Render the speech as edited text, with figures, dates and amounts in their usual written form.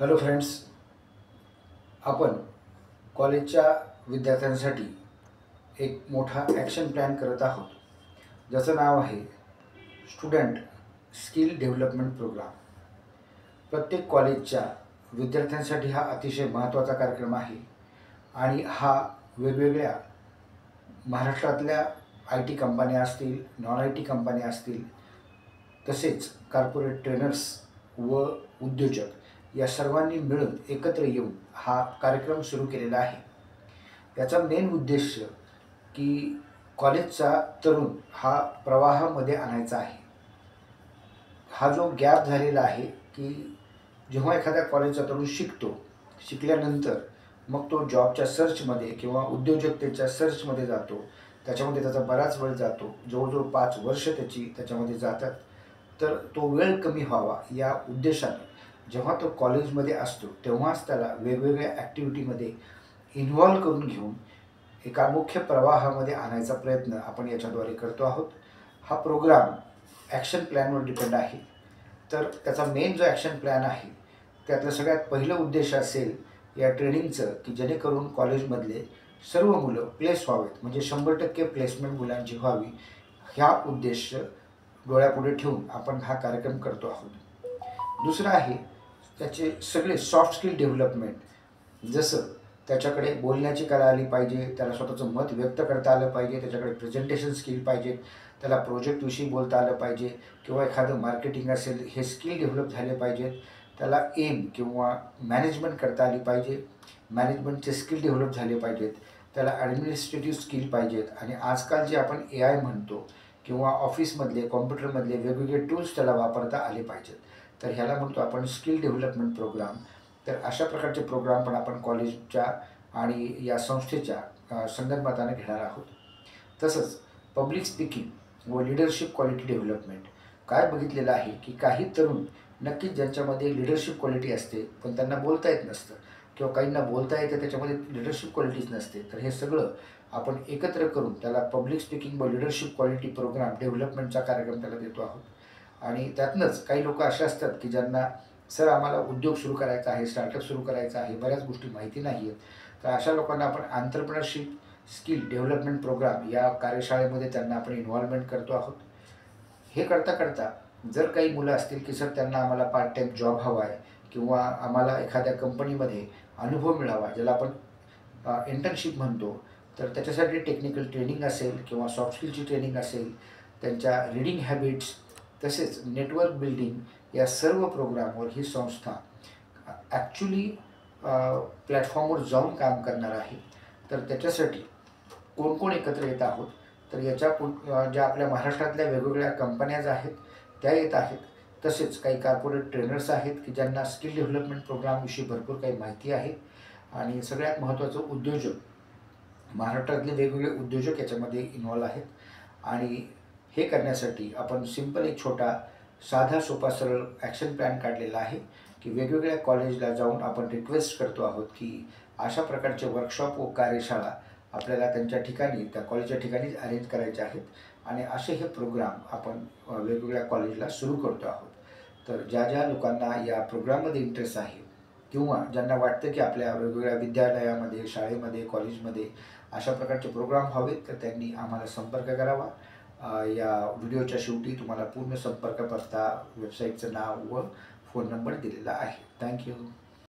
Hello friends, आपण कॉलेजच्या विद्यार्थ्यांसाठी एक मोठा ॲक्शन प्लॅन करत आहोत, ज्याचं नाव आहे स्टुडंट स्किल डेव्हलपमेंट प्रोग्राम. प्रत्येक कॉलेजच्या विद्यार्थ्यांसाठी हा अतिशय महत्त्वाचा कार्यक्रम आहे आणि हा वेगवेगळ्या महाराष्ट्रातल्या आय टी कंपन्या असतील, नॉन आय टी कंपन्या असतील, तसेच कॉर्पोरेट ट्रेनर्स व उद्योजक या सर्वांनी मिळून एकत्र येऊन हा कार्यक्रम सुरू केलेला आहे. याचा मेन उद्देश की कॉलेजचा तरुण हा प्रवाहामध्ये आणायचा आहे. हा जो गॅप झालेला आहे की जेव्हा एखाद्या कॉलेजचा तरुण शिकल्यानंतर मग तो जॉबच्या सर्चमध्ये किंवा उद्योजकतेच्या सर्चमध्ये जातो. त्याच्यामध्ये त्याचा बराच वेळ जातो, जवळजवळ 5 वर्ष त्याच्यामध्ये जातात. तर तो वेळ कमी व्हावा या उद्देशाने जेव्हा तो कॉलेजमध्ये असतो तेव्हाच त्याला वेगवेगळ्या ॲक्टिव्हिटीमध्ये इन्व्हॉल्व करून घेऊन एका मुख्य प्रवाहामध्ये आणायचा प्रयत्न आपण याच्याद्वारे करतो आहोत. हा प्रोग्राम ॲक्शन प्लॅनवर डिपेंड आहे. तर त्याचा मेन जो ॲक्शन प्लॅन आहे त्यातलं सगळ्यात पहिलं उद्देश असेल या ट्रेनिंगचं की जेणेकरून कॉलेजमधले सर्व मुलं प्लेस व्हावेत, म्हणजे 100% प्लेसमेंट मुलांची व्हावी, ह्या उद्देश डोळ्यापुढे ठेवून आपण हा कार्यक्रम करतो आहोत. दुसरं आहे त्याचे सगळे सॉफ्ट स्किल डेव्हलपमेंट. जसं त्याच्याकडे बोलण्याची कला आली पाहिजे, त्याला स्वतःचं मत व्यक्त करता आलं पाहिजे, त्याच्याकडे प्रेझेंटेशन स्किल पाहिजे, त्याला प्रोजेक्टविषयी बोलता आलं पाहिजे किंवा एखादं मार्केटिंग असेल, हे स्किल डेव्हलप झाले पाहिजेत. त्याला एम किंवा मॅनेजमेंट करता आली पाहिजे, मॅनेजमेंटचे स्किल डेव्हलप झाले पाहिजेत. त्याला ॲडमिनिस्ट्रेटिव्ह स्किल पाहिजेत. आणि आजकाल जे आपण AI म्हणतो किंवा ऑफिसमधले कॉम्प्युटरमधले वेगवेगळे टूल्स त्याला वापरता आले पाहिजेत. तर ह्याला म्हणतो आपण स्किल डेव्हलपमेंट प्रोग्राम. तर अशा प्रकारचे प्रोग्राम पण आपण कॉलेजच्या आणि या संस्थेच्या संगनमताने घेणार आहोत. तसंच पब्लिक स्पीकिंग व लिडरशिप क्वालिटी डेव्हलपमेंट. काय बघितलेलं आहे की काही तरुण नक्कीच ज्यांच्यामध्ये लिडरशिप क्वालिटी असते पण त्यांना बोलता येत नसतं, किंवा काहींना बोलता येतं त्याच्यामध्ये लिडरशिप क्वालिटीज नसते. तर हे सगळं आपण एकत्र करून त्याला पब्लिक स्पीकिंग व लिडरशिप क्वालिटी प्रोग्राम डेव्हलपमेंटचा कार्यक्रम त्याला देतो आहोत. आणि त्यातनंच काही लोक असे असतात की ज्यांना सर आम्हाला उद्योग सुरू करायचा आहे, स्टार्टअप सुरू करायचा आहे, बऱ्याच गोष्टी माहिती नाही आहेत. तर अशा लोकांना आपण एंटरप्रेन्योरशिप स्किल डेव्हलपमेंट प्रोग्राम या कार्यशाळेमध्ये त्यांना आपण इन्व्हॉल्वमेंट करतो आहोत. हे करता करता जर काही मुलं असतील की सर त्यांना आम्हाला पार्ट टाईम जॉब हवा आहे किंवा आम्हाला एखाद्या कंपनीमध्ये अनुभव मिळावा, ज्याला आपण इंटर्नशिप म्हणतो, तर त्याच्यासाठी टेक्निकल ट्रेनिंग असेल किंवा सॉफ्ट स्किलची ट्रेनिंग असेल, त्यांच्या रीडिंग हॅबिट्स, तसेच नेटवर्क बिल्डिंग या सर्व प्रोग्रामवर ही संस्था ॲक्च्युली प्लॅटफॉर्मवर जाऊन काम करणार आहे. तर त्याच्यासाठी कोण कोण एकत्र येत आहोत, तर ज्या आपल्या महाराष्ट्रातल्या वेगवेगळ्या कंपन्याज आहेत त्या येत आहेत. तसेच काही कॉर्पोरेट ट्रेनर्स आहेत की ज्यांना स्किल डेव्हलपमेंट प्रोग्रामविषयी भरपूर काही माहिती आहे. आणि सगळ्यात महत्त्वाचं उद्योजक, महाराष्ट्रातले वेगवेगळे उद्योजक याच्यामध्ये इन्व्हॉल्व आहेत. आणि हे करण्यासाठी आपण सिंपल एक छोटा साधा सोपा सरळ ॲक्शन प्लॅन काढलेला आहे की वेगवेगळ्या कॉलेजला जाऊन आपण रिक्वेस्ट करतो आहोत की अशा प्रकारचे वर्कशॉप व कार्यशाळा आपल्याला त्यांच्या ठिकाणी, त्या कॉलेजच्या ठिकाणीच अरेंज करायचे आहेत. आणि असे हे प्रोग्राम आपण वेगवेगळ्या कॉलेजला सुरू करतो आहोत. तर ज्या ज्या लोकांना या प्रोग्राममध्ये इंटरेस्ट आहे किंवा ज्यांना वाटतं की आपल्या वेगवेगळ्या विद्यालयामध्ये, शाळेमध्ये, कॉलेजमध्ये अशा प्रकारचे प्रोग्राम हवेत, तर त्यांनी आम्हाला संपर्क करावा. या व्हिडिओच्या शेवटी तुम्हाला पूर्ण संपर्क पत्ता, वेबसाईटचं नाव व फोन नंबर दिलेला आहे. थँक्यू.